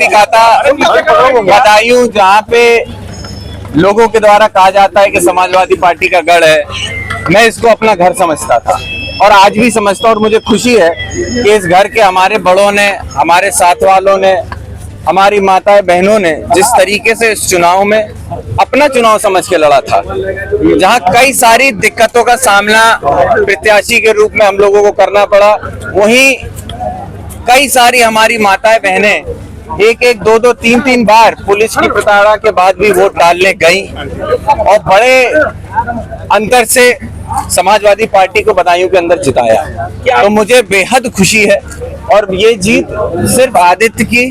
लिखा था बदायूं, जहाँ पे लोगों के द्वारा कहा जाता है कि समाजवादी पार्टी का गढ़ है। मैं इसको अपना घर समझता था और आज भी समझता हूं, और मुझे खुशी है कि इस घर के हमारे बड़ों ने, हमारे साथ वालों ने, हमारी माताएं बहनों ने जिस तरीके से इस चुनाव में अपना चुनाव समझ के लड़ा था, जहां कई सारी दिक्कतों का सामना प्रत्याशी के रूप में हम लोगों को करना पड़ा, वहीं कई सारी हमारी माताएं बहनें एक एक दो दो तीन तीन बार पुलिस की प्रताड़ना के बाद भी वोट डालने गई और बड़े अंतर से समाजवादी पार्टी को बदायूं के अंदर जिताया। तो मुझे बेहद खुशी है और ये जीत सिर्फ आदित्य की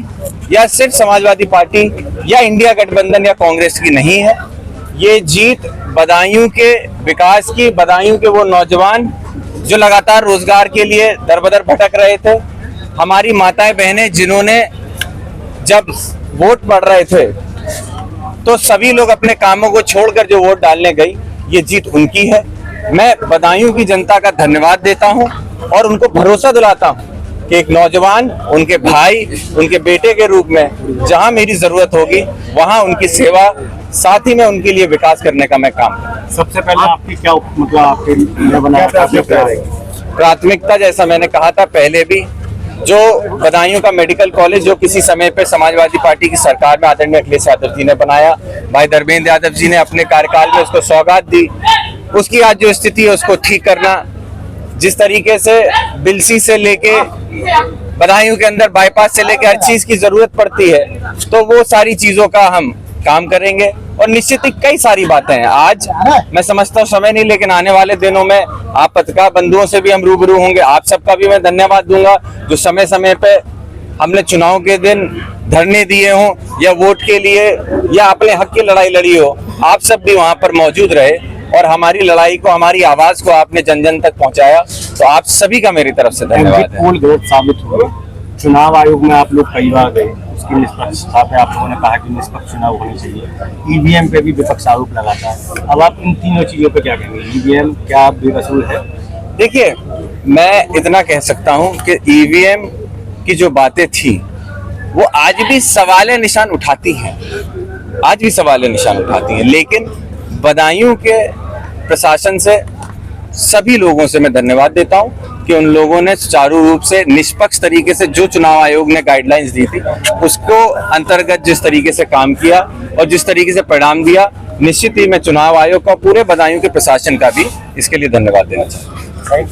या सिर्फ समाजवादी पार्टी या इंडिया गठबंधन या कांग्रेस की नहीं है। ये जीत बदायूं के विकास की, बदायूं के वो नौजवान जो लगातार रोजगार के लिए दर-बदर भटक रहे थे, हमारी माताएं बहनें जिन्होंने जब वोट पड़ रहे थे तो सभी लोग अपने कामों को छोड़कर जो वोट डालने गई, ये जीत उनकी है। मैं बदायूं की जनता का धन्यवाद देता हूं और उनको भरोसा दिलाता हूं कि एक नौजवान उनके भाई, उनके बेटे के रूप में जहां मेरी जरूरत होगी वहां उनकी सेवा, साथ ही में उनके लिए विकास करने का मैं काम। सबसे पहले आपकी क्या मतलब आपके प्राथमिकता, जैसा मैंने कहा था पहले भी, जो बदायूं का मेडिकल कॉलेज जो किसी समय पे समाजवादी पार्टी की सरकार में आदरणीय अखिलेश यादव जी ने बनाया, भाई धर्मेंद्र यादव जी ने अपने कार्यकाल में उसको सौगात दी, उसकी आज जो स्थिति है उसको ठीक करना, जिस तरीके से बिलसी से लेके बदायूं के अंदर बाईपास से लेके हर चीज की जरूरत पड़ती है, तो वो सारी चीजों का हम काम करेंगे और निश्चित ही कई सारी बातें हैं। आज मैं समझता हूँ समय नहीं, लेकिन आने वाले दिनों में आप पत्रकार बंधुओं से भी हम रूबरू होंगे। आप सबका भी मैं धन्यवाद दूंगा जो समय समय पे हमने चुनाव के दिन धरने दिए हों या वोट के लिए या अपने हक की लड़ाई लड़ी हो, आप सब भी वहां पर मौजूद रहे और हमारी लड़ाई को, हमारी आवाज को आपने जन जन तक पहुंचाया। तो आप सभी का मेरी तरफ से धन्यवाद है। साबित हुआ, चुनाव आयोग में आप लोग कई बार गए, उसकी निष्पक्षता पे आप लोगों ने कहा कि निष्पक्ष चुनाव होने चाहिए। ईवीएम पे भी विपक्ष आरोप लगाता है। अब आप इन तीनों चीजों पे क्या कहेंगे? ईवीएम क्या बेकसूर है? देखिए, मैं इतना कह सकता हूं कि ईवीएम की जो बातें थी वो आज भी सवाल निशान उठाती हैं, आज भी सवाल निशान उठाती हैं, लेकिन बदायूं के प्रशासन से, सभी लोगों से मैं धन्यवाद देता हूं कि उन लोगों ने सुचारू रूप से, निष्पक्ष तरीके से जो चुनाव आयोग ने गाइडलाइंस दी थी उसको अंतर्गत जिस तरीके से काम किया और जिस तरीके से परिणाम दिया, निश्चित ही मैं चुनाव आयोग का, पूरे बदायूं के प्रशासन का भी इसके लिए धन्यवाद देना चाहता हूँ।